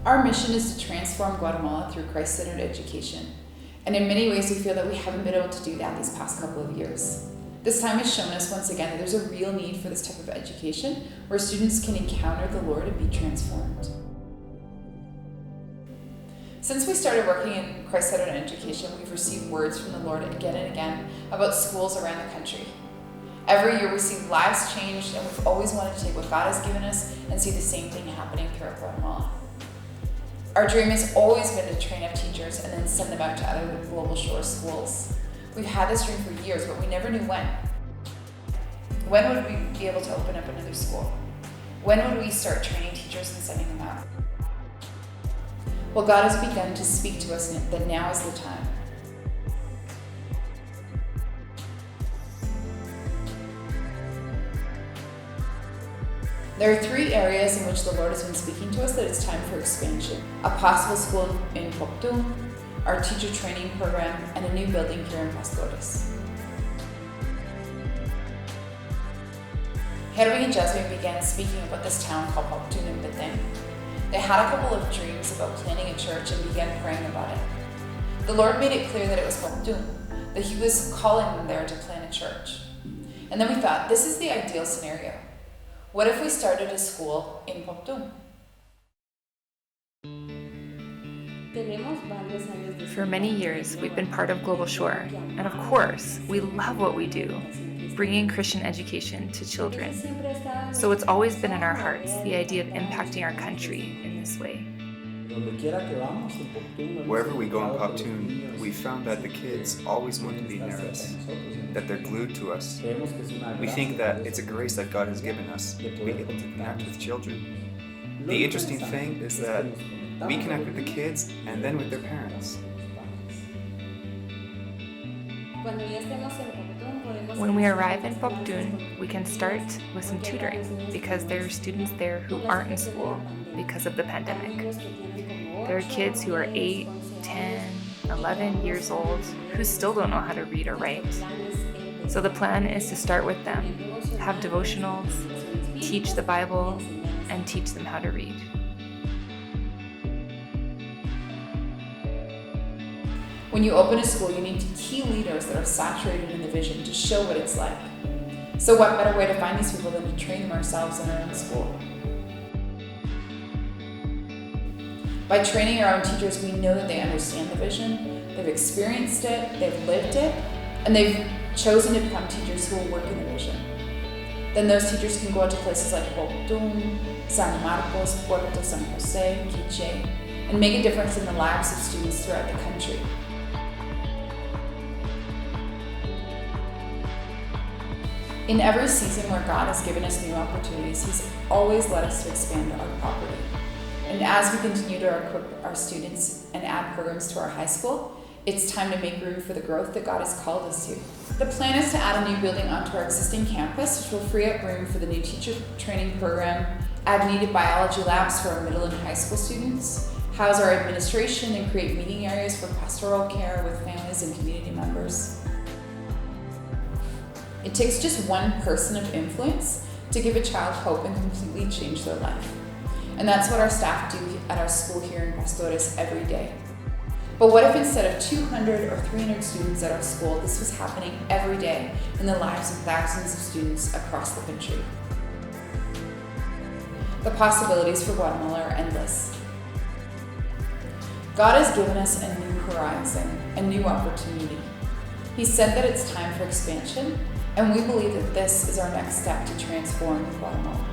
Our mission is to transform Guatemala through Christ-centered education. And in many ways, we feel that we haven't been able to do that these past couple of years. This time has shown us once again that there's a real need for this type of education where students can encounter the Lord and be transformed. Since we started working in Christ-centered education, we've received words from the Lord again and again about schools around the country. Every year we see lives changed, and we've always wanted to take what God has given us and see the same thing happening throughout Guatemala. Our dream has always been to train up teachers and then send them out to other Global Shore schools. We've had this dream for years, but we never knew when. When would we be able to open up another school? When would we start training teachers and sending them out? Well, God has begun to speak to us that now is the time. There are 3 areas in which the Lord has been speaking to us that it's time for expansion. A possible school in Poctum, our teacher training program, and a new building here in Pastores. Herwig and Jasmine began speaking about this town called Palpatine in Betén. They had a couple of dreams about planning a church and began praying about it. The Lord made it clear that it was Palpatine, that He was calling them there to plant a church. And then we thought, this is the ideal scenario. What if we started a school in Palpatine? For many years, we've been part of Global Shore, and of course, we love what we do, bringing Christian education to children. So it's always been in our hearts, the idea of impacting our country in this way. Wherever we go in Palpatine, we found that the kids always want to be near us, that they're glued to us. We think that it's a grace that God has given us to be able to connect with children. The interesting thing is that we connect with the kids and then with their parents. When we arrive in Palpatine, we can start with some tutoring because there are students there who aren't in school because of the pandemic. There are kids who are 8, 10, 11 years old who still don't know how to read or write. So the plan is to start with them, have devotionals, teach the Bible, and teach them how to read. When you open a school, you need key leaders that are saturated in the vision to show what it's like. So what better way to find these people than to train them ourselves in our own school? By training our own teachers, we know that they understand the vision, they've experienced it, they've lived it, and they've chosen to become teachers who will work in the vision. Then those teachers can go out to places like Palpatine, San Marcos, Puerto San Jose, Quiche, and make a difference in the lives of students throughout the country. In every season where God has given us new opportunities, He's always led us to expand our property. And as we continue to equip our students and add programs to our high school, it's time to make room for the growth that God has called us to. The plan is to add a new building onto our existing campus, which will free up room for the new teacher training program, add needed biology labs for our middle and high school students, house our administration, and create meeting areas for pastoral care with families and community members. It takes just one person of influence to give a child hope and completely change their life. And that's what our staff do at our school here in Pastores every day. But what if instead of 200 or 300 students at our school, this was happening every day in the lives of thousands of students across the country? The possibilities for Guatemala are endless. God has given us a new horizon, a new opportunity. He said that it's time for expansion, and we believe that this is our next step to transform Guatemala.